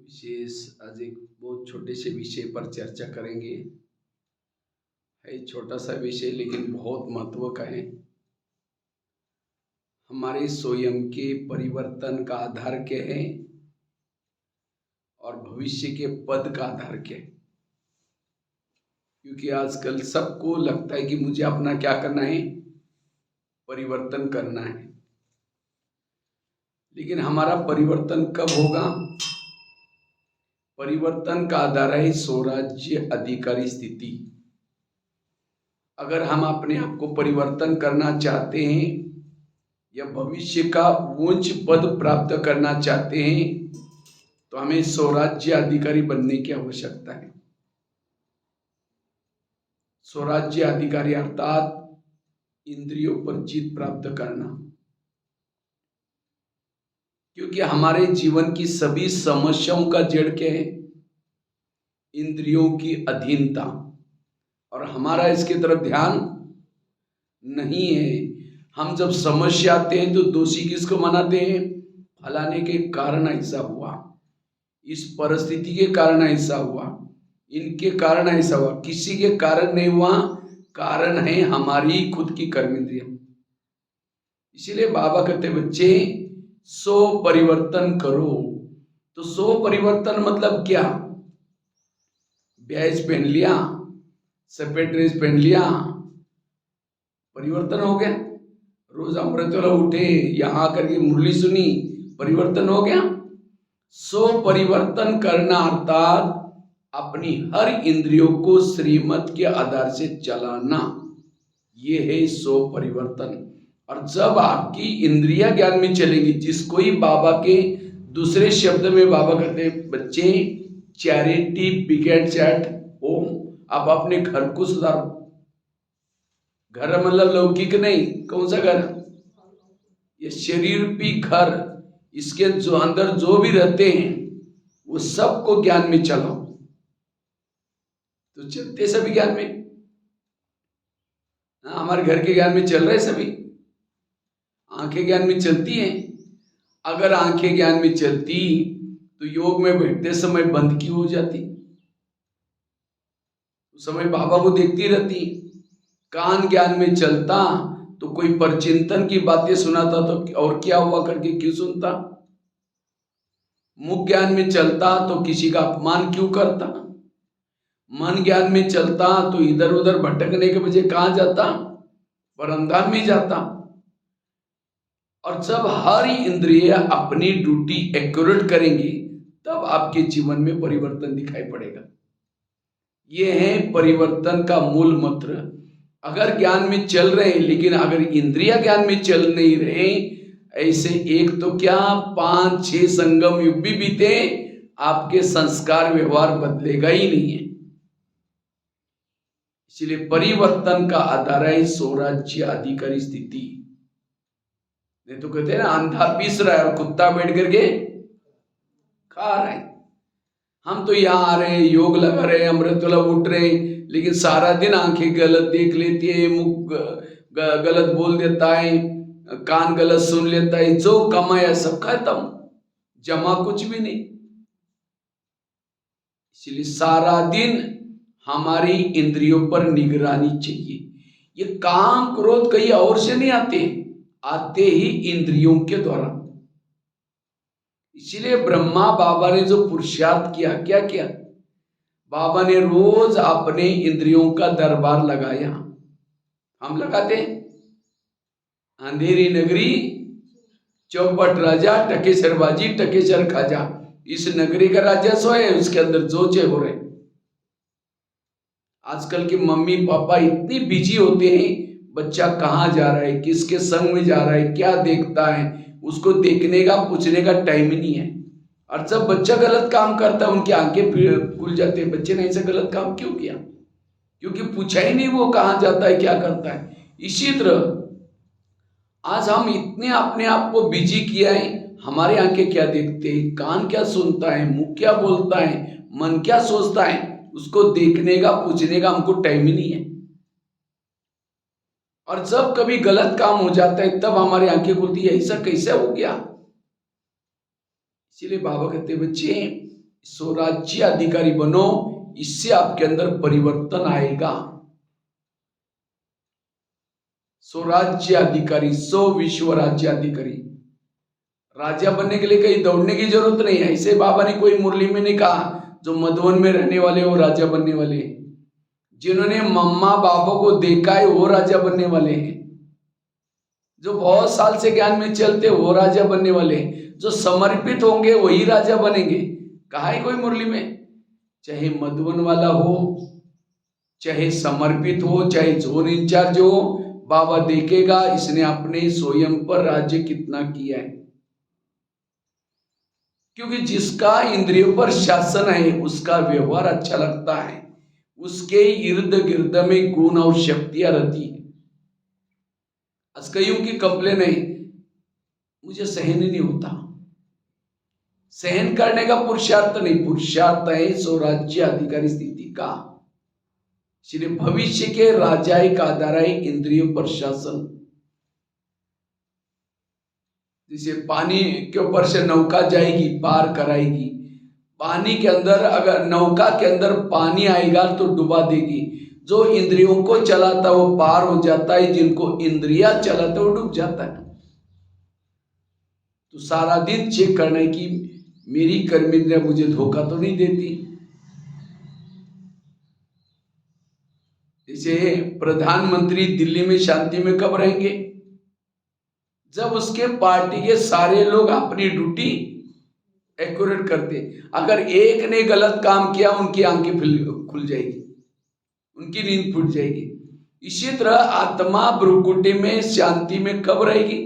विशेष आज एक बहुत छोटे से विषय पर चर्चा करेंगे। है छोटा सा विषय लेकिन बहुत महत्व का है। हमारे स्वयं के परिवर्तन का आधार क्या है और भविष्य के पद का आधार क्या है। क्योंकि आजकल सबको लगता है कि मुझे अपना क्या करना है, परिवर्तन करना है। लेकिन हमारा परिवर्तन कब होगा? परिवर्तन का आधार है स्वराज्य अधिकारी स्थिति। अगर हम अपने आप को परिवर्तन करना चाहते हैं या भविष्य का उच्च पद प्राप्त करना चाहते हैं तो हमें स्वराज्य अधिकारी बनने की आवश्यकता है। स्वराज्य अधिकारी अर्थात इंद्रियों पर जीत प्राप्त करना। क्योंकि हमारे जीवन की सभी समस्याओं का जड़ क्या है? इंद्रियों की अधीनता। और हमारा इसके तरफ ध्यान नहीं है। हम जब समस्या आते हैं तो दोषी किसको मनाते हैं? फलाने के कारण ऐसा हुआ, इस परिस्थिति के कारण ऐसा हुआ, इनके कारण ऐसा हुआ। किसी के कारण नहीं हुआ, कारण है हमारी खुद की कर्म इंद्रियां। इसीलिए बाबा कहते बच्चे सो परिवर्तन करो। तो सो परिवर्तन मतलब क्या? ब्याज पहन लिया, सफेद ड्रेस पहन लिया, परिवर्तन हो गया। रोज अमृतवेला उठे, यहां करके मुरली सुनी, परिवर्तन हो गया। सो परिवर्तन करना अर्थात अपनी हर इंद्रियों को श्रीमत के आधार से चलाना, ये है सो परिवर्तन। और जब आपकी इंद्रिया ज्ञान में चलेगी, जिसको ही बाबा के दूसरे शब्द में बाबा कहते हैं बच्चे चैरिटी बिगेट्स एट होम। आप अपने घर को सुधारो। घर मतलब लौकिक नहीं, कौन सा घर? ये शरीर भी घर। इसके जो अंदर जो भी रहते हैं वो सबको ज्ञान में चलाओ। तो चलते सभी ज्ञान में। हमारे घर के ज्ञान में चल रहे सभी। आंखें ज्ञान में चलती हैं। अगर आंखें ज्ञान में चलती तो योग में बैठते समय बंद क्यों हो जाती? उस समय बाबा को देखती रहती। कान ज्ञान में चलता तो कोई परचिंतन की बातें सुनाता तो और क्या हुआ करके क्यों सुनता? मुख ज्ञान में चलता तो किसी का अपमान क्यों करता? मन ज्ञान में चलता तो इधर उधर भटकने के बजाय कहां जाता? परमधाम में जाता। और जब हर इंद्रिय अपनी ड्यूटी एक्यूरेट करेंगी तब आपके जीवन में परिवर्तन दिखाई पड़ेगा। यह है परिवर्तन का मूल मंत्र। अगर ज्ञान में चल रहे हैं लेकिन अगर इंद्रिया ज्ञान में चल नहीं रहे, ऐसे एक तो क्या 5-6 संगम युग भी बीते, आपके संस्कार व्यवहार बदलेगा ही नहीं है। इसलिए परिवर्तन का आधार है स्वराज्य अधिकारी स्थिति। नहीं तो कहते हैं ना, अंधा पीस रहा है और कुत्ता बैठ करके खा रहा है। हम तो यहाँ आ रहे हैं, योग लगा रहे हैं, अमृतवेला उठ रहे हैं, लेकिन सारा दिन आंखें गलत देख लेती है, मुख गलत बोल देता है, कान गलत सुन लेता है। जो कमाया सब खत्म, जमा कुछ भी नहीं। इसलिए सारा दिन हमारी इंद्रियों पर निगरानी चाहिए। ये काम क्रोध कहीं और से नहीं आते ही इंद्रियों के द्वारा। इसीलिए ब्रह्मा बाबा ने जो पुरुषार्थ किया, क्या किया? बाबा ने रोज अपने इंद्रियों का दरबार लगाया। हम लगाते हैं? अंधेरी नगरी चौपट राजा, टकेसरबाजी टकेसर खाजा। इस नगरी का राजा सोए, उसके अंदर जोचे हो रहे। आजकल के मम्मी पापा इतनी बिजी होते हैं, बच्चा कहाँ जा रहा है, किसके संग में जा रहा है, क्या देखता है, उसको देखने का पूछने का टाइम ही नहीं है। और जब बच्चा गलत काम करता है उनकी आंखें खुल जाती है। बच्चे ने ऐसा गलत काम क्यों किया? क्योंकि पूछा ही नहीं वो कहाँ जाता है, क्या करता है। इसी तरह आज हम इतने अपने आप को बिजी किया है, हमारी आंखें क्या देखते हैं, कान क्या सुनता है, मुंह क्या बोलता है, मन क्या सोचता है, उसको देखने का पूछने का हमको टाइम ही नहीं है। और जब कभी गलत काम हो जाता है तब हमारी आंखें खुलती है, ऐसा कैसे हो गया। इसीलिए बाबा कहते बच्चे स्वराज्य अधिकारी बनो, इससे आपके अंदर परिवर्तन आएगा। स्वराज्य अधिकारी, सो विश्व राज्य अधिकारी। राजा बनने के लिए कहीं दौड़ने की जरूरत नहीं है। ऐसे बाबा ने कोई मुरली में नहीं कहा जो मधुवन में रहने वाले वो राजा बनने वाले हैं, जिन्होंने मम्मा बाबा को देखा है वो राजा बनने वाले हैं, जो बहुत साल से ज्ञान में चलते वो राजा बनने वाले हैं, जो समर्पित होंगे वही राजा बनेंगे। कहा है कोई मुरली में, चाहे मधुवन वाला हो, चाहे समर्पित हो, चाहे जोन इंचार्ज हो, बाबा देखेगा इसने अपने स्वयं पर राज्य कितना किया है। क्योंकि जिसका इंद्रियों पर शासन है उसका व्यवहार अच्छा लगता है, उसके इर्द गिर्द में गुण और शक्तियां रहती है। आज कईयों की कंप्लेन है, मुझे सहन ही नहीं होता। सहन करने का पुरुषार्थ नहीं, पुरुषार्थ है स्वराज्य अधिकारी स्थिति का। इसलिए भविष्य के राजा एक आधार है इंद्रियों पर शासन। जैसे पानी के ऊपर से नौका जाएगी, पार कराएगी। पानी के अंदर अगर नौका के अंदर पानी आएगा तो डुबा देगी। जो इंद्रियों को चलाता है वो पार हो जाता है, जिनको इंद्रिया चलाता है वो डूब जाता है। तो सारा दिन चेक करना कि मेरी कर्मेंद्रिया मुझे धोखा तो नहीं देती। जैसे प्रधानमंत्री दिल्ली में शांति में कब रहेंगे? जब उसके पार्टी के सारे लोग अपनी ड्यूटी एक्यूरेट करते। अगर एक ने गलत काम किया उनकी आंखें खुल जाएगी, उनकी नींद फूट जाएगी। इसी तरह आत्मा भ्रुकुटी में शांति में कब रहेगी?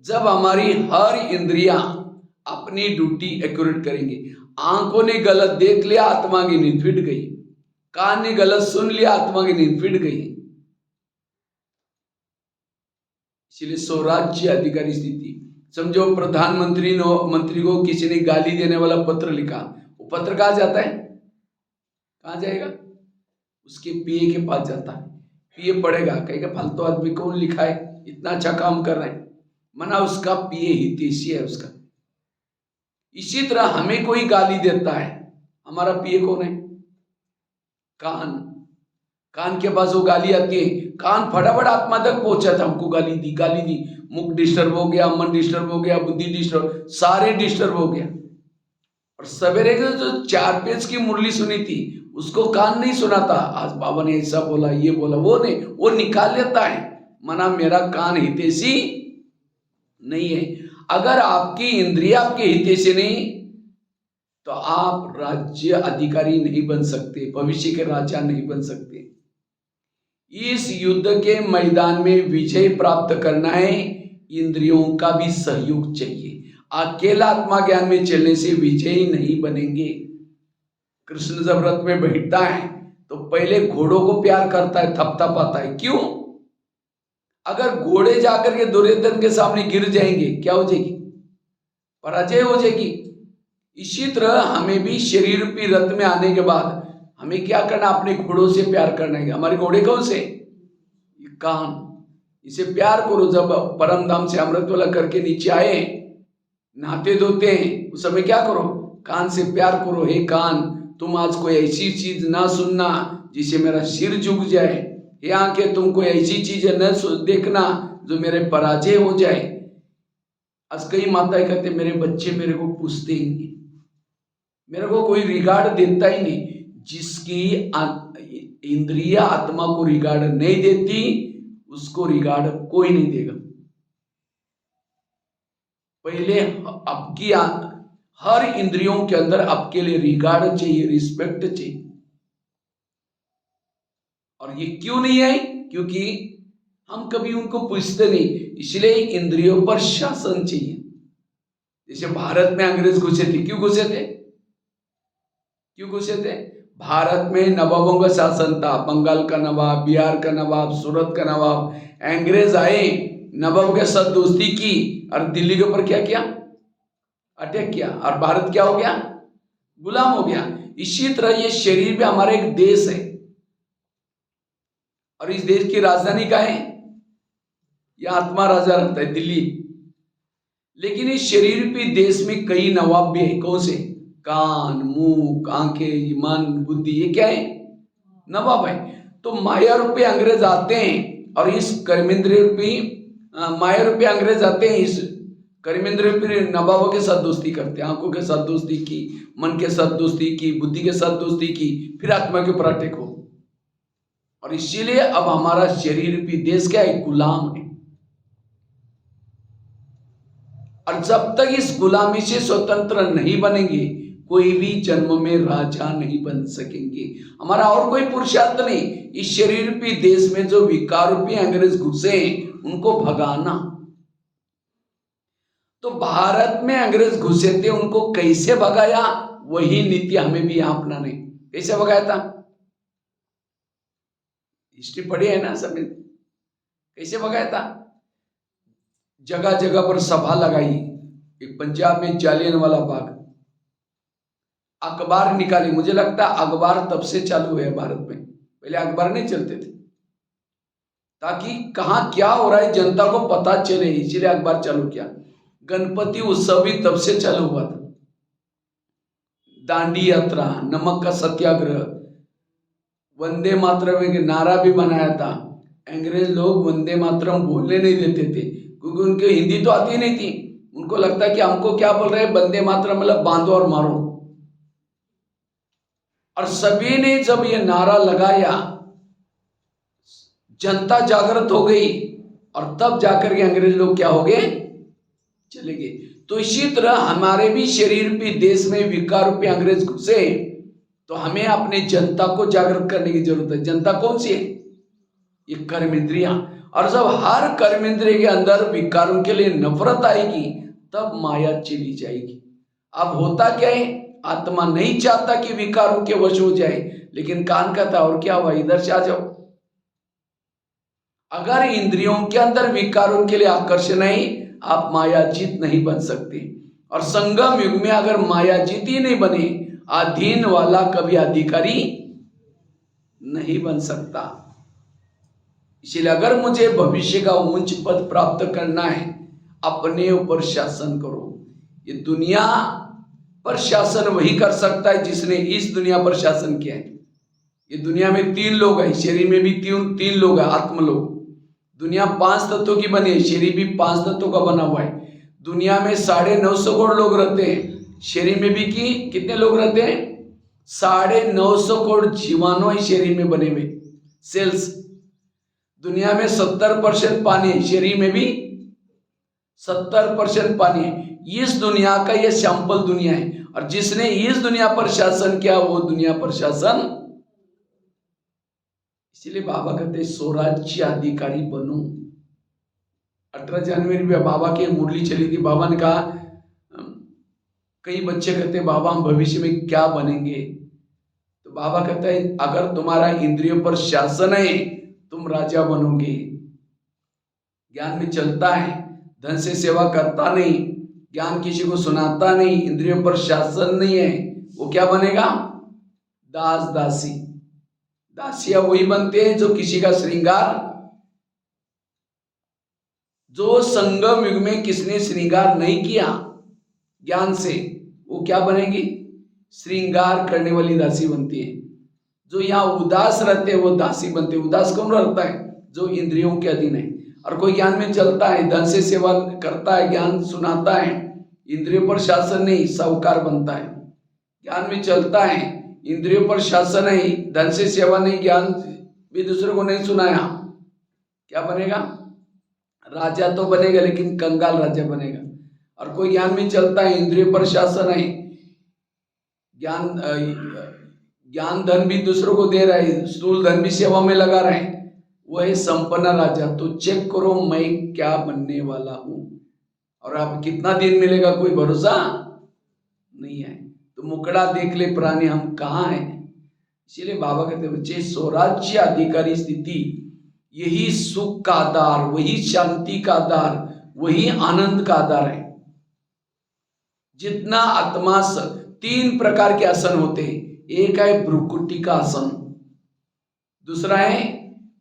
जब हमारी हर इंद्रियां अपनी ड्यूटी एक्यूरेट करेंगे। आंखों ने गलत देख लिया, आत्मा की नींद फिट गई। कान ने गलत सुन लिया, आत्मा की नींद फिट गई। इसलिए स्वराज्य अधिकारी स्थिति। समझो प्रधानमंत्री मंत्री को किसी ने गाली देने वाला पत्र लिखा, वो पत्र कहाँ जाता है? कहाँ जाएगा? उसके पीए के पास जाता है। पीए पढ़ेगा, कहेगा फालतू आदमी कौन लिखा है, इतना अच्छा काम कर रहे हैं। मना उसका पीए हितैषी है उसका। इसी तरह हमें कोई गाली देता है, हमारा पीए कौन है? कान। कान के पास वो गाली आती है, कान फटाफट आत्मा तक पहुंचा था, हमको गाली दी। मुख डिस्टर्ब हो गया, मन डिस्टर्ब हो गया, बुद्धि डिस्टर्ब, सारे डिस्टर्ब हो गया। और सवेरे के जो 4 पेज की मुरली सुनी थी उसको कान नहीं सुना था। आज बाबा ने ऐसा बोला, ये बोला, वो नहीं, वो निकाल लेता है। मना मेरा कान हितैषी नहीं है। अगर आपकी इंद्रिया आपके हितैषी नहीं तो आप राज्य अधिकारी नहीं बन सकते, भविष्य के राजा नहीं बन सकते। इस युद्ध के मैदान में विजय प्राप्त करना है, इंद्रियों का भी सहयोग चाहिए। अकेला आत्मा ज्ञान में चलने से विजयी नहीं बनेंगे। कृष्ण जब रथ में बैठता है तो पहले घोड़ों को प्यार करता है, थपथपाता है। क्यों? अगर घोड़े जाकर के दुर्योधन के सामने गिर जाएंगे, क्या हो जाएगी? पराजय हो जाएगी। इसी तरह हमें भी शरीर रूपी रथ में आने के बाद हमें क्या करना? अपने घोड़ों से प्यार करना है। हमारे घोड़े कौन से? कान। इसे प्यार करो। जब परम धाम से अमृत वाला करके नीचे आए, नहाते धोते हैं, उस समय क्या करो? कान से प्यार करो। हे कान, तुम आज कोई ऐसी चीज ना सुनना जिसे मेरा सिर झुक जाए। हे आंखें, तुम कोई ऐसी चीजें न देखना जो मेरे पराजय हो जाए। आज कई माताएं कहते मेरे बच्चे मेरे को पूछते ही नहीं, मेरे को कोई रिगार्ड देता ही नहीं। जिसकी इंद्रिया आत्मा को रिगार्ड नहीं देती उसको रिगार्ड कोई नहीं देगा। पहले आपकी हर इंद्रियों के अंदर आपके लिए रिगार्ड चाहिए, रिस्पेक्ट चाहिए। और ये क्यों नहीं है? क्योंकि हम कभी उनको पूछते नहीं, इसलिए इंद्रियों पर शासन चाहिए। जैसे भारत में अंग्रेज घुसे थे, क्यों घुसे थे? क्यों घुसे थे? भारत में नवाबों का शासन था। बंगाल का नवाब, बिहार का नवाब, सूरत का नवाब। अंग्रेज आए, नवाब के साथ दोस्ती की और दिल्ली के ऊपर क्या किया? अटैक किया। और भारत क्या हो गया? गुलाम हो गया। इसी तरह ये शरीर में हमारा एक देश है और इस देश की राजधानी क्या है? यह आत्मा राजा रहता है, दिल्ली। लेकिन इस शरीर रूपी देश में कई नवाब भी है। कौन से? कान, मुंह, आंखें, मन, बुद्धि, ये क्या है? नवाब है। तो माया रूपी अंग्रेज आते हैं और इस कर्मेंद्रिय रूपी माया रूपी अंग्रेज आते हैं, इस कर्मेंद्रिय रूपी नवाबों के साथ दोस्ती करते हैं। आंखों के साथ दोस्ती की, मन के साथ दोस्ती की, बुद्धि के साथ दोस्ती की, फिर आत्मा के ऊपर अटैक हो। और इसीलिए अब हमारा शरीर रूपी देश क्या है? गुलाम है। और जब तक इस गुलामी से स्वतंत्र नहीं बनेंगे, कोई भी जन्म में राजा नहीं बन सकेंगे। हमारा और कोई पुरुषार्थ नहीं, इस शरीर रूपी देश में जो विकार रूपी अंग्रेज घुसे उनको भगाना। तो भारत में अंग्रेज घुसे थे, उनको कैसे भगाया? वही नीति हमें भी यहां अपनाने। कैसे भगाया था? हिस्ट्री पढ़ी है ना सब। कैसे भगाया था? जगह जगह पर सभा लगाई। एक पंजाब में जालियनवाला बाग, अखबार निकाली। मुझे लगता है अखबार तब से चालू हुए भारत में, पहले अखबार नहीं चलते थे, ताकि कहां क्या हो रहा है जनता को पता चले, इसीलिए अखबार चालू किया। गणपति उत्सव भी तब से चालू हुआ था। दांडी यात्रा, नमक का सत्याग्रह, वंदे मातरम के नारा भी बनाया था। अंग्रेज लोग वंदे मातरम बोलने नहीं देते थे, क्योंकि उनके हिंदी तो आती नहीं थी। उनको लगता कि हमको क्या बोल रहे हैं, वंदे मातरम मतलब बांधो और मारो। और सभी ने जब ये नारा लगाया, जनता जागृत हो गई, और तब जाकर के अंग्रेज लोग क्या हो गए? चले गए। तो इसी तरह हमारे भी शरीर रूपी देश में विकार रूपी अंग्रेज घुसे, तो हमें अपने जनता को जागृत करने की जरूरत है। जनता कौन सी है? ये कर्मेंद्रियां। और जब हर कर्मेंद्रिय के अंदर विकारों के लिए नफरत आएगी, तब माया चली जाएगी। अब होता क्या है? आत्मा नहीं चाहता कि विकारों के वश हो जाए, लेकिन कान कहता और क्या हुआ, इधर से आ जाओ। अगर इंद्रियों के अंदर विकारों के लिए आकर्षण है, आप माया जीत नहीं बन सकते। और संगम युग में अगर माया जीत ही नहीं बने, अधीन वाला कभी अधिकारी नहीं बन सकता। इसलिए अगर मुझे भविष्य का उच्च पद प्राप्त करना है, अपने ऊपर शासन करो। ये दुनिया पर शासन वही कर सकता है जिसने इस दुनिया पर शासन किया है। ये दुनिया में 3 लोग हैं, शरीर में भी तीन लोग हैं, आत्म लोग। दुनिया 5 तत्वों की बनी है, शरीर भी 5 तत्वों का बना हुआ है। दुनिया में 950 करोड़ लोग रहते हैं, शरीर में भी कितने लोग रहते हैं? 950 करोड़ जीवाणु है शरीर में बने हुए, सेल्स। दुनिया में 70% पानी है, शरीर में भी 70% पानी है। इस दुनिया का ये सैंपल दुनिया है, और जिसने इस दुनिया पर शासन किया वो दुनिया पर शासन। इसीलिए बाबा कहते हैं स्वराज्य अधिकारी बनो। 18 जनवरी में बाबा की मुरली चली थी। बाबा ने कहा, कई बच्चे कहते हैं बाबा हम भविष्य में क्या बनेंगे? तो बाबा कहते हैं अगर तुम्हारा इंद्रियों पर शासन है, तुम राजा बनोगे। ज्ञान में चलता है, धन से सेवा करता नहीं, ज्ञान किसी को सुनाता नहीं, इंद्रियों पर शासन नहीं है, वो क्या बनेगा? दास दासी। दासियां वही बनते हैं जो किसी का श्रृंगार, जो संगम युग में किसने श्रृंगार नहीं किया ज्ञान से, वो क्या बनेगी? श्रृंगार करने वाली दासी बनती है। जो यहाँ उदास रहते हैं वो दासी बनते हैं। उदास कौन रहता है? जो इंद्रियों के अधीन है। और कोई ज्ञान में चलता है, धन से सेवा करता है, ज्ञान सुनाता है, इंद्रियों पर शासन नहीं, साहूकार बनता है। ज्ञान में चलता है, इंद्रियों पर शासन है, धन से सेवा नहीं, ज्ञान भी दूसरे को नहीं सुनाया, क्या बनेगा? राजा तो बनेगा, लेकिन कंगाल राजा बनेगा। और कोई ज्ञान में चलता है, इंद्रियों पर शासन है, ज्ञान धन भी दूसरों को दे रहा है, स्थूल धन भी सेवा में लगा रहा है, वो है संपन्न राजा। तो चेक करो मैं क्या बनने वाला हूं, और आप कितना दिन मिलेगा कोई भरोसा नहीं है। तो मुकड़ा देख ले प्राणी, हम कहाँ हैं। इसीलिए बाबा कहते बच्चे स्वराज्य अधिकारी स्थिति यही सुख का आधार, वही शांति का आधार, वही आनंद का आधार है। जितना आत्मा 3 प्रकार के आसन होते हैं। एक है भ्रुकुटी का आसन, दूसरा है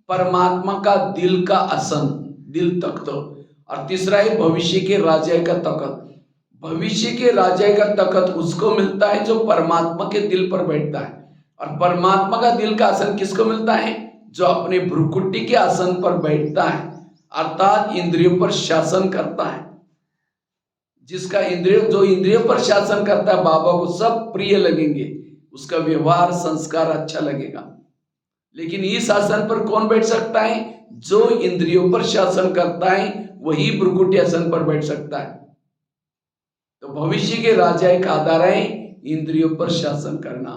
परमात्मा का दिल का आसन, दिल तख्त, और तीसरा है भविष्य के राजा का तखत। भविष्य के राजा का तखत उसको मिलता है जो परमात्मा के दिल पर बैठता है, और परमात्मा का दिल का आसन किसको मिलता है? जो अपने भ्रुकुटी के आसन पर बैठता है, अर्थात इंद्रियों पर शासन करता है। जिसका जो इंद्रियों पर शासन करता है, बाबा को सब प्रिय लगेंगे, उसका व्यवहार संस्कार अच्छा लगेगा। लेकिन इस आसन पर कौन बैठ सकता है? जो इंद्रियों पर शासन करता है वही भ्रुकुटी आसन पर बैठ सकता है। तो भविष्य के राजा एक आधार है इंद्रियों पर शासन करना।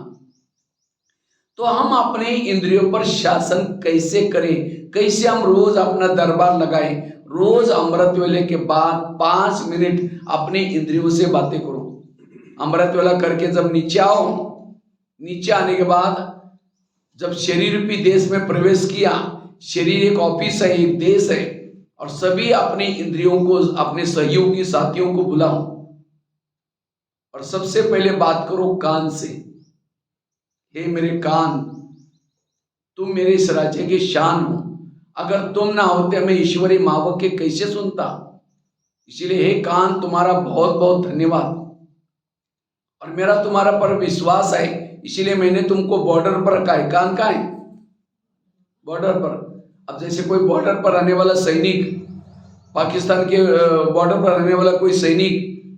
तो हम अपने इंद्रियों पर शासन कैसे करें? कैसे हम रोज अपना दरबार लगाएं? रोज अमृत वेले के बाद 5 मिनट अपने इंद्रियों से बातें करो। अमृत वेला करके जब नीचे आओ, नीचे आने के बाद जब शरीर रूपी देश में प्रवेश किया, शरीर एक ऑफिस है, एक देश है, और सभी अपने इंद्रियों को, अपने सहयोगी साथियों को बुलाओ, और सबसे पहले बात करो कान से। हे मेरे कान, तुम मेरे इस राज्य की शान हो, अगर तुम ना होते मैं ईश्वरी मावक के कैसे सुनता। इसीलिए हे कान, तुम्हारा बहुत बहुत धन्यवाद, और मेरा तुम्हारा पर विश्वास है, इसीलिए मैंने तुमको बॉर्डर पर रखा है। कान कहाँ है? बॉर्डर पर। अब जैसे कोई बॉर्डर पर रहने वाला सैनिक, पाकिस्तान के बॉर्डर पर रहने वाला कोई सैनिक,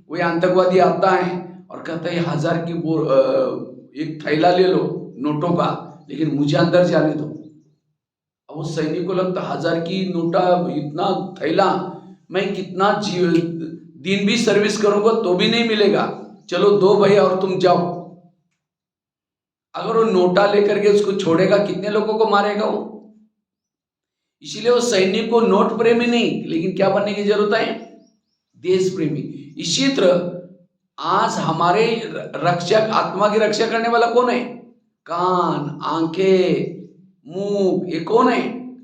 कोई आतंकवादी आता है और कहता है 1000 की एक थैला ले लो नोटों का, लेकिन मुझे अंदर जाने दो। अब उस सैनिक को लगता 1000 की नोटा, इतना थैला, मैं कितना दिन भी सर्विस करूंगा तो भी नहीं मिलेगा, चलो दो भैया और तुम जाओ। अगर वो नोटा लेकर के उसको छोड़ेगा, कितने लोगों को मारेगा वो? इसीलिए वो सैनिक को नोट प्रेमी नहीं, लेकिन क्या बनने की जरूरत है? देश प्रेमी। इसी तरह आज हमारे रक्षक, आत्मा की रक्षा करने वाला कौन है? कान, आंखें, मुंह, ये कौन है?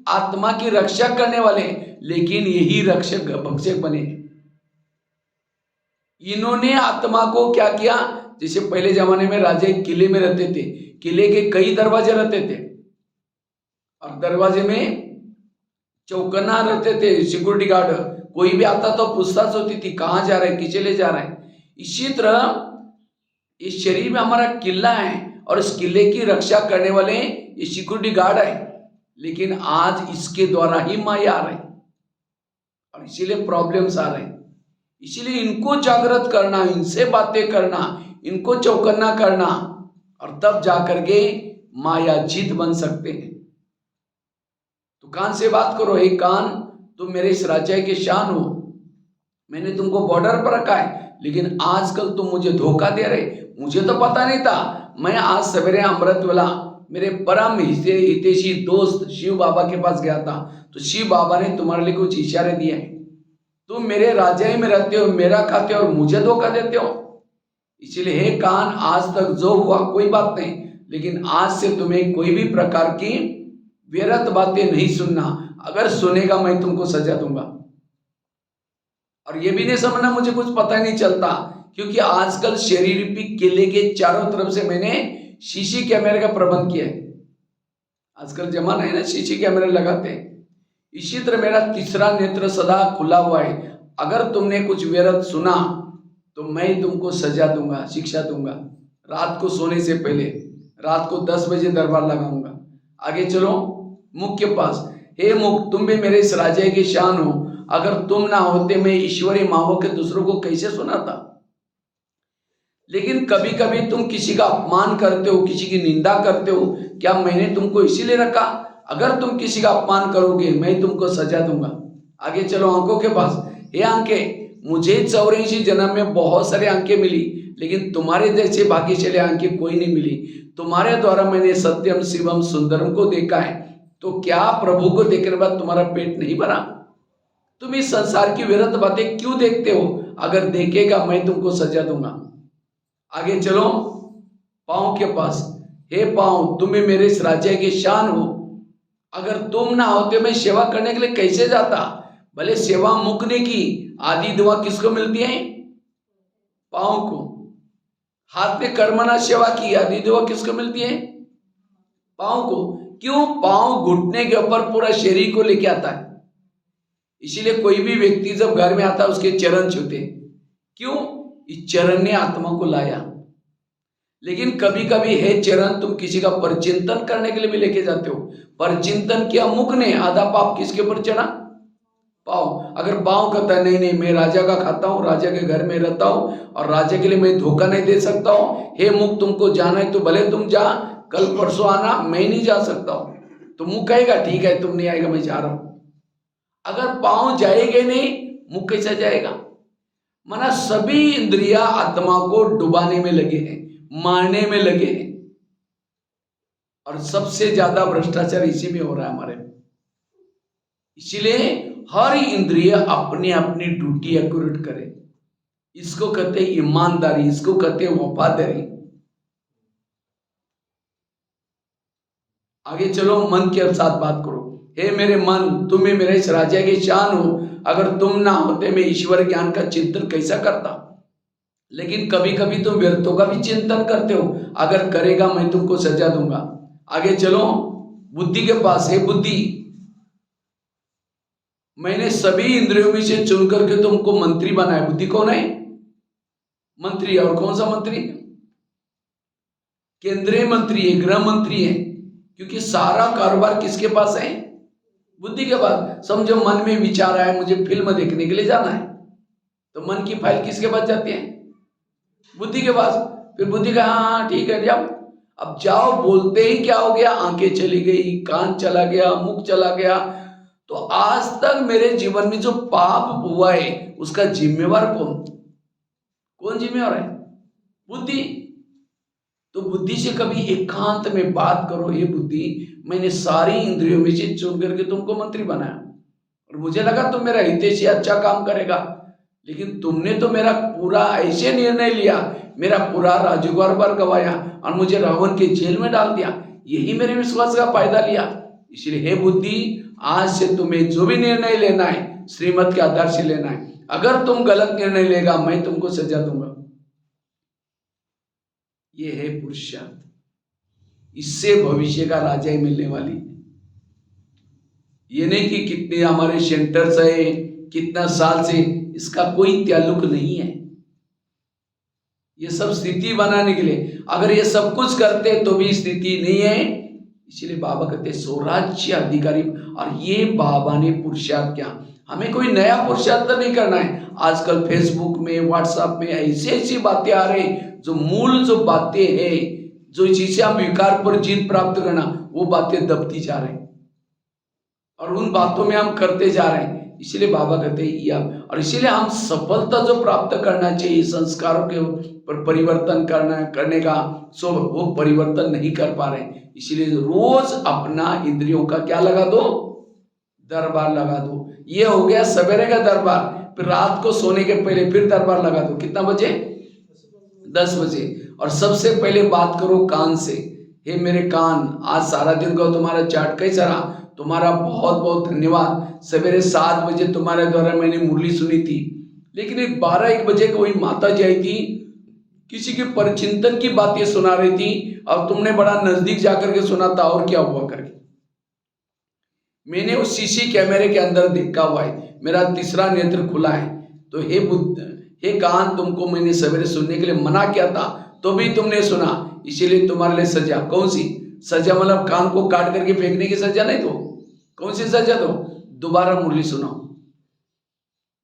आत्मा की रक्षा करने वाले। लेकिन यही रक्षक भक्षक बने। इन्होंने आत्मा को क्या किया? जैसे पहले जमाने में राजा एक किले में रहते थे, किले के कई दरवाजे रहते थे, और दरवाजे में चौकन्ना रहते थे, सिक्योरिटी गार्ड। कोई भी आता तो पूछताछ होती थी, कहाँ जा रहे हैं, किसे ले जा रहे हैं। इसी तरह इस शरीर में हमारा किला है, और इस किले की रक्षा करने वाले ये सिक्योरिटी गार्ड है। लेकिन आज इसके द्वारा ही माया आ रही, और इसीलिए प्रॉब्लम्स आ रहे हैं। इसीलिए इनको जागृत करना, इनसे बातें करना, इनको चौकन्ना करना, और तब जाकर के माया जीत बन सकते हैं। तो कान से बात करो। हे कान, तुम मेरे इस राज्य के शान हो, मैंने तुमको बॉर्डर पर रखा है, लेकिन आजकल तुम मुझे धोखा दे रहे। मुझे तो पता नहीं था। मैं आज सवेरे अमृतवेला मेरे परम हितैषी दोस्त शिव बाबा के पास गया था, तो शिव बाबा ने तुम्हारे लिए कुछ इशारे दिए हैं। तुम मेरे राज्य में रहते हो, मेरा खाते हो, और मुझे धोखा देते हो। इसीलिए हे कान, आज तक जो हुआ कोई बात नहीं, लेकिन आज से तुम्हें कोई भी प्रकार की व्यर्थ बातें नहीं सुनना। अगर सुनेगा मैं तुमको सजा दूंगा। और ये भी नहीं समझना मुझे कुछ पता नहीं चलता, क्योंकि आजकल शरीर रूपी किले के चारों तरफ से मैंने सीसी कैमरे का प्रबंध किया है। आजकल जमाना है ना, सीसी कैमरे लगाते हैं। इसी तरह मेरा तीसरा नेत्र सदा खुला हुआ है। अगर तुमने कुछ व्यर्थ सुना तो मैं तुमको सजा दूंगा, शिक्षा दूंगा। रात को सोने से पहले, रात को 10 बजे दरबार लगाऊंगा। आगे चलो मुख के पास। हे मुख, तुम भी मेरे इस राज्य की शान हो, अगर तुम ना होते मैं ईश्वरी मावों के दूसरों को कैसे सुनाता। लेकिन कभी कभी तुम किसी का अपमान करते हो, किसी की निंदा करते हो। क्या मैंने तुमको इसीलिए रखा? अगर तुम किसी का अपमान करोगे मैं तुमको सजा दूंगा। आगे चलो आंखों के पास। हे आंखें, मुझे 84 जन्म में बहुत सारे आंखें मिली, लेकिन तुम्हारे जैसे भाग्यशाली आंखें कोई नहीं मिली। तुम्हारे द्वारा मैंने सत्यम शिवम सुंदरम को देखा है, तो क्या प्रभु को देखने के बाद तुम्हारा पेट नहीं भरा? तुम इस संसार की व्यर्थ बातें क्यों देखते हो? अगर देखेगा मैं तुमको सजा दूंगा। आगे चलो पांव के पास। हे पांव, तुम भी मेरे इस राज्य की शान हो, अगर तुम ना होते मैं सेवा करने के लिए कैसे जाता। भले सेवा मुकने की आदि दुआ किसको मिलती है? पांव को। हाथ में कर्मना सेवा की आदि दुआ किसको मिलती है? पांव को। क्यों? पांव घुटने के ऊपर पूरा शरीर को लेके आता है। इसीलिए कोई भी व्यक्ति जब घर में आता है उसके चरण छूते। क्यों? इस चरण ने आत्मा को लाया। लेकिन कभी कभी है चरण तुम किसी का परचिंतन करने के लिए भी लेके जाते हो। परचिंतन किया मुख ने, आधा पाप किसके ऊपर चढ़ा? पाँव। अगर पाँव कहता है नहीं नहीं मैं राजा का खाता हूँ, राजा के घर में रहता हूँ और राजा के लिए मैं धोखा नहीं दे सकता हूँ, हे मुख तुमको जाना है तो भले तुम जा, कल परसों आना, मैं नहीं जा सकता हूँ। तो मुख कहेगा ठीक है तुम नहीं आएगा मैं जा रहा हूँ। अगर पाँव जाएंगे नहीं, मुख कैसे जाएगा? माना सभी इंद्रिया आत्मा को डुबाने में लगे हैं, मारने में लगे हैं। और सबसे ज्यादा भ्रष्टाचार इसी में हो रहा है हमारे में। इसीलिए हर इंद्रिय अपनी अपनी ड्यूटी एक्यूरेट करे। इसको कहते हैं ईमानदारी, इसको कहते हैं वफादारी। आगे चलो, मन के साथ बात करो। हे मेरे मन, तुम्हें मेरे इस राजा की शान हो, अगर तुम ना होते मैं ईश्वर ज्ञान का चिंतन कैसा करता। लेकिन कभी कभी तुम व्यर्थों का भी चिंतन करते हो, अगर करेगा मैं तुमको सजा दूंगा। आगे चलो, बुद्धि के पास है बुद्धि। मैंने सभी इंद्रियों में से चुन करके तुमको मंत्री बनाया। बुद्धि कौन है? मंत्री। और कौन सा मंत्री? केंद्रीय मंत्री है, गृह मंत्री है। क्योंकि सारा कारोबार किसके पास है? बुद्धि के पास। समझो मन में विचार आया मुझे फिल्म देखने के लिए जाना है, तो मन की फाइल किसके पास जाती है? बुद्धि के पास। फिर बुद्धि का हाँ ठीक है जाओ। अब जाओ बोलते ही क्या हो गया? आंखें चली गई, कान चला गया, मुख चला गया। तो आज तक मेरे जीवन में जो पाप हुआ है उसका जिम्मेवार कौन जिम्मेवार है? बुद्धि। तो बुद्धि से कभी एकांत में बात करो, ये बुद्धि मैंने सारी इंद्रियों में से चुन करके तुमको मंत्री बनाया और मुझे लगा तुम मेरा हितैषी अच्छा काम करेगा, लेकिन तुमने तो मेरा पूरा ऐसे निर्णय लिया, मेरा पूरा राजकुमार गवाया और मुझे रावण के जेल में डाल दिया। यही मेरे विश्वास का फायदा लिया। इसलिए हे बुद्धि, आज से तुम्हें जो भी निर्णय लेना है श्रीमत के आधार से लेना है। अगर तुम गलत निर्णय लेगा मैं तुमको सजा दूंगा। ये है पुरुषार्थ। इससे भविष्य का राजा ही मिलने वाली है। ये नहीं कि कितने हमारे सेंटर्स है, कितना साल से, इसका कोई ताल्लुक नहीं है। ये सब स्थिति बनाने के लिए, अगर ये सब कुछ करते तो भी स्थिति नहीं है। इसलिए बाबा कहते स्वराज्य अधिकारी। और ये बाबा ने पुरुषार्थ किया। हमें कोई नया पुरुषार्थ नहीं करना है। आजकल फेसबुक में, व्हाट्सएप में ऐसी बातें आ रही, जो मूल जो बातें हैं, जो चीजें हम विकार पर जीत प्राप्त करना, वो बातें दबती जा रही और उन बातों में हम करते जा रहे हैं। इसलिए बाबा कहते हैं और इसीलिए हम सफलता जो प्राप्त करना चाहिए संस्कारों के पर परिवर्तन करने का, सो वो परिवर्तन नहीं कर पा रहे। इसीलिए रोज अपना इंद्रियों का क्या लगा दो? दरबार लगा दो। ये हो गया सवेरे का दरबार। फिर रात को सोने के पहले फिर दरबार लगा दो। कितना बजे? 10 बजे। और सबसे पहले बात करो कान से। हे मेरे कान, आज सारा दिन का तुम्हारा चार्ट कैसा रहा? तुम्हारा बहुत बहुत धन्यवाद। सवेरे 7 बजे तुम्हारे द्वारा मैंने मुरली सुनी थी, लेकिन 12-1 बजे कोई माता जी आई थी, किसी के परचिंतन की बातें सुना रही थी और तुमने बड़ा नजदीक जाकर के सुना था और क्या हुआ करके। मैंने उस सीसी कैमरे के अंदर देखा हुआ है, मेरा तीसरा नेत्र खुला है। तो हे बुद्ध, हे कान, तुमको मैंने सवेरे सुनने के लिए मना किया था तो भी तुमने सुना, इसीलिए तुम्हारे लिए सजा। कौन सी सजा? मतलब कान को काट करके फेंकने की सजा नहीं। तो कौन सी सजा? दो दोबारा मुरली सुनाओ,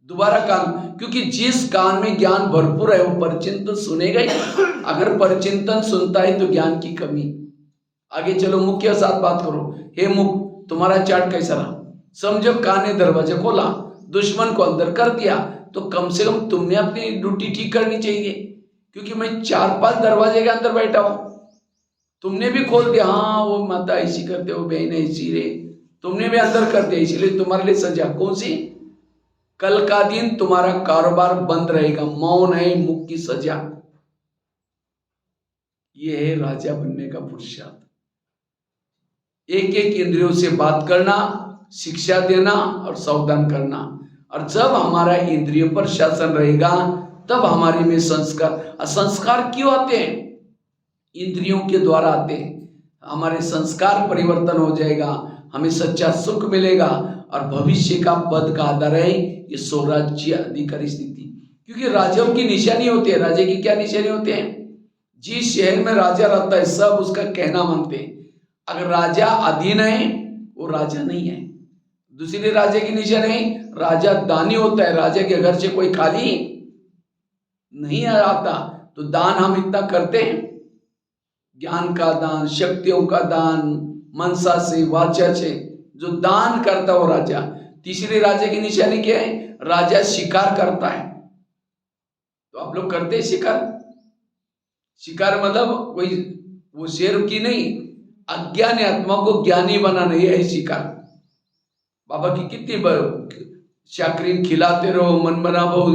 दोबारा कान। क्योंकि जिस कान में ज्ञान भरपूर है वो परचिंतन सुनेगा ही। अगर परचिंतन सुनता है तो ज्ञान की कमी। आगे चलो, मुख के साथ बात करो। हे मुख, तुम्हारा चार्ट कैसा रहा? समझो कान ने दरवाजा खोला, दुश्मन को अंदर कर दिया, तो कम से कम तुमने अपनी ड्यूटी ठीक करनी चाहिए। क्योंकि मैं 4-5 दरवाजे के अंदर बैठा हूं, तुमने भी खोल दिया। हाँ वो माता ऐसी करते हो, बहन ऐसी रे, तुमने भी अंदर कर दिया, इसलिए तुम्हारे लिए सजा। कौन सी? कल का दिन तुम्हारा कारोबार बंद रहेगा। मौन है मुख की सजा। ये है राजा बनने का पुरुषार्थ। एक एक इंद्रियों से बात करना, शिक्षा देना और सावधान करना। और जब हमारा इंद्रियों पर शासन रहेगा तब हमारे में संस्कार। संस्कार क्यों आते हैं? इंद्रियों के द्वारा आते हैं। हमारे संस्कार परिवर्तन हो जाएगा, हमें सच्चा सुख मिलेगा और भविष्य का पद का आधार है ये स्वराज्य अधिकारी स्थिति। क्योंकि राजाओं की निशानी होती है। राजा की क्या निशानी होती है? जिस शहर में राजा रहता है सब उसका कहना मानते हैं। अगर राजा अधीन है वो राजा नहीं है। दूसरी राजा की निशानी है, राजा दानी होता है। राजा के घर से कोई खाली नहीं आता। तो दान हम इतना करते हैं, ज्ञान का दान, शक्तियों का दान, मनसा से, वाचा से जो दान करता वो राजा। तीसरी राजा की निशानी क्या है? राजा शिकार करता है। तो आप लोग करते हैं शिकार? शिकार मतलब कोई वो शेर की नहीं, अज्ञानी आत्मा को ज्ञानी बनाना, यह है शिकार। बाबा की कितनी शाकरीन खिलाते रहो, मन बना बहु,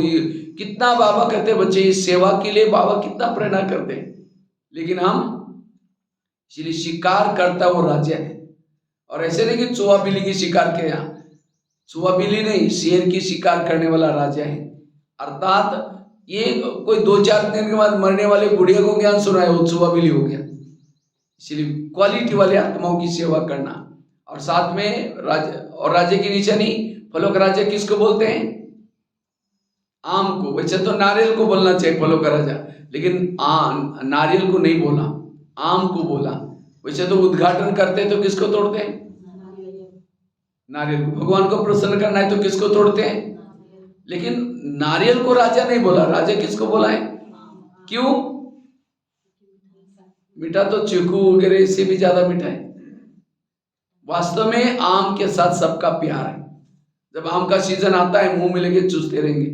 कितना बाबा कहते बच्चे इस सेवा के लिए बाबा कितना प्रेरणा करते हैं। लेकिन हम इसलिए शिकार करता वो राजा है। और ऐसे नहीं कि चूहा बिल्ली की शिकार के, यहाँ चूहा बिल्ली नहीं, शेर की शिकार करने वाला राजा है। अर्थात ये कोई 2-4 दिन के बाद मरने वाले बुढ़िया को ज्ञान सुनाए वो चूहा बिल्ली हो गया। इसलिए क्वालिटी वाले आत्माओं की सेवा करना। और साथ में राजा की निशानी, फलों का राजा किसको बोलते हैं? आम को। वैसे तो नारियल को बोलना चाहिए फलों का राजा, लेकिन नारियल को नहीं बोला, आम को बोला। वैसे तो उद्घाटन करते हैं तो किसको तोड़ते हैं? नारियल को। भगवान को प्रसन्न करना है तो किसको तोड़ते हैं? लेकिन नारियल को राजा नहीं बोला। राजा किसको बोला है? क्यों? मीठा तो चीकू वगैरह इससे भी ज्यादा मीठा है। वास्तव में आम के साथ सबका प्यार है। जब आम का सीजन आता है मुंह में लेके चूसते रहेंगे,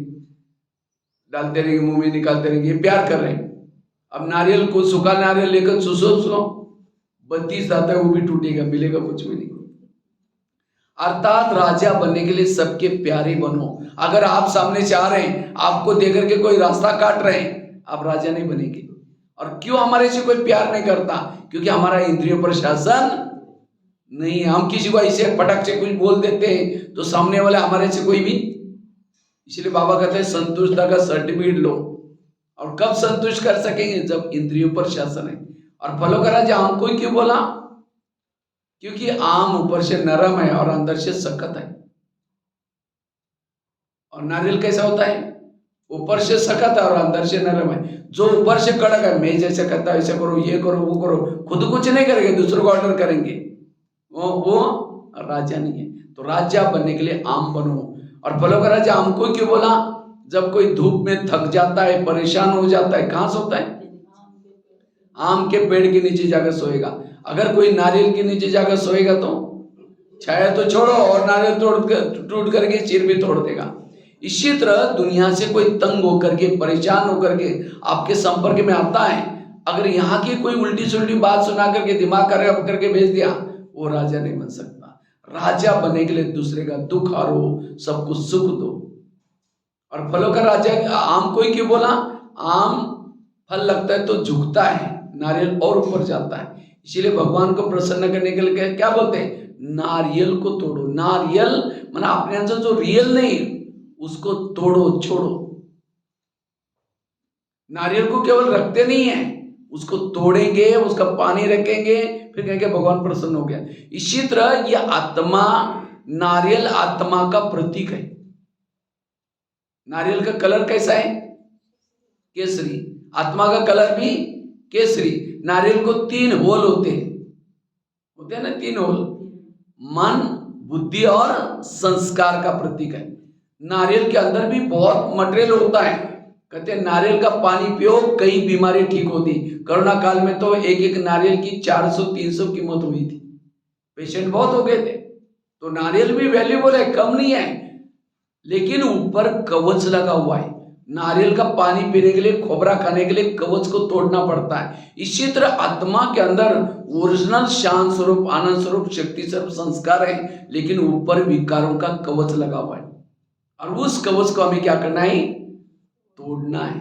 डालते रहेंगे, मुंह में निकालते रहेंगे, प्यार कर रहे हैं। अब नारियल को, सूखा नारियल लेकर चूसो, 32 आता है वो भी टूटेगा, मिलेगा कुछ भी नहीं। अर्थात राजा बनने के लिए सबके प्यारे बनो। अगर आप सामने से आ रहे हैं, आपको देख करके कोई रास्ता काट रहे हैं, आप राजा नहीं बनेंगे। और क्यों हमारे से कोई प्यार नहीं करता? क्योंकि हमारा इंद्रियों पर शासन नहीं है। हम किसी को ऐसे पटक से कुछ बोल देते हैं तो सामने वाले हमारे से कोई भी। इसलिए बाबा कहते हैं संतुष्टता का सर्टिफिकेट लो। और कब संतुष्ट कर सकेंगे? जब इंद्रियों पर शासन है। और फलों का राजा आम को क्यों बोला? क्योंकि आम ऊपर से नरम है और अंदर से सख्त है। और नारियल कैसा होता है? ऊपर से सख्त है और अंदर से नरम है। जो ऊपर से कड़क है, मैं जैसे कहता ऐसा करो, ये करो, वो करो, खुद कुछ नहीं करेंगे, दूसरों को ऑर्डर करेंगे, वो राजा नहीं है। तो राजा बनने के लिए आम बनो। और फलों का राजा आम को क्यों बोला? जब कोई धूप में थक जाता है, परेशान हो जाता है, कहां सोता है? आम के पेड़ के नीचे जाकर सोएगा। अगर कोई नारियल के नीचे जाकर सोएगा तो छाया तो छोड़ो, और नारियल टूट करके सिर भी तोड़ देगा। इसी तरह दुनिया से कोई तंग होकर के, परेशान होकर के आपके संपर्क में आता है, अगर यहाँ की कोई उल्टी सुल्टी बात सुना करके दिमाग करके भेज दिया, वो राजा नहीं बन सकता। राजा बनने के लिए दूसरे का दुख हरो, सबको सुख दो। और फलों का राजा आम को ही क्यों बोला? आम फल लगता है तो झुकता है, नारियल और ऊपर जाता है। इसीलिए भगवान को प्रसन्न करने के लिए क्या बोलते हैं? नारियल को तोड़ो। नारियल माना अपने अंदर जो रियल नहीं उसको तोड़ो, छोड़ो। नारियल को केवल रखते नहीं है, उसको तोड़ेंगे, उसका पानी रखेंगे, फिर कहेंगे भगवान प्रसन्न हो गया। इसी तरह यह आत्मा, नारियल आत्मा का प्रतीक है। नारियल का कलर कैसा है? केसरी। आत्मा का कलर भी केसरी। नारियल को 3 होल होते हैं ना, 3 होल, मन, बुद्धि और संस्कार का प्रतीक है। नारियल के अंदर भी बहुत मटेरियल होता है। कहते हैं नारियल का पानी पियो, कई बीमारी ठीक होती। कोरोना काल में तो एक नारियल की 400-300 कीमत हुई थी, पेशेंट बहुत हो गए थे। तो नारियल भी वैल्यूबल है, कम नहीं है। लेकिन ऊपर कवच लगा हुआ है। नारियल का पानी पीने के लिए, खोबरा खाने के लिए कवच को तोड़ना पड़ता है। इसी तरह आत्मा के अंदर ओरिजिनल शांत स्वरूप, आनंद स्वरूप, शक्ति स्वरूप संस्कार है, लेकिन ऊपर विकारों का कवच लगा हुआ है। और उस कवच को हमें क्या करना है? तोड़ना है।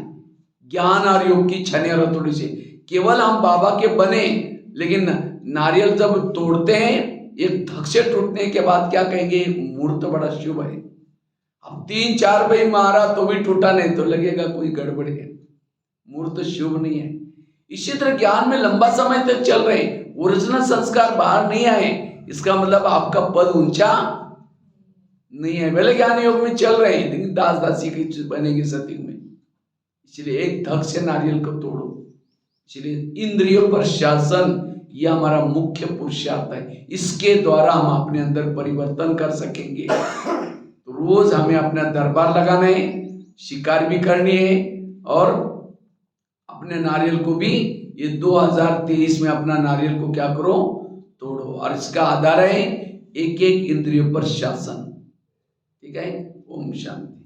ज्ञान और योग की छने और हथौड़ी से। केवल हम बाबा के बने, लेकिन नारियल जब तोड़ते हैं, एक धक से टूटने के बाद क्या कहेंगे? मूर्त बड़ा शुभ है। अब 3-4 भाई मारा तो भी टूटा नहीं, तो लगेगा कोई गड़बड़ है, मूर्त शुभ नहीं है। इसी तरह ज्ञान में लंबा समय तक चल रहे, ओरिजिनल संस्कार बाहर नहीं आए, इसका मतलब आपका पद ऊंचा नहीं है, भले ज्ञान योग में चल रहे हैं लेकिन दास दासी की बनेंगे सतयुग में। इसलिए एक धक से नारियल को तोड़ो। इसलिए इंद्रियों पर शासन यह हमारा मुख्य पुरुषार्थ है, इसके द्वारा हम अपने अंदर परिवर्तन कर सकेंगे। तो रोज हमें अपना दरबार लगाना है, शिकार भी करनी है और अपने नारियल को भी ये 2023 में अपना नारियल को क्या करो, तोड़ो। और इसका आधार है एक एक इंद्रियों पर शासन। ठीक है, ओम शांति।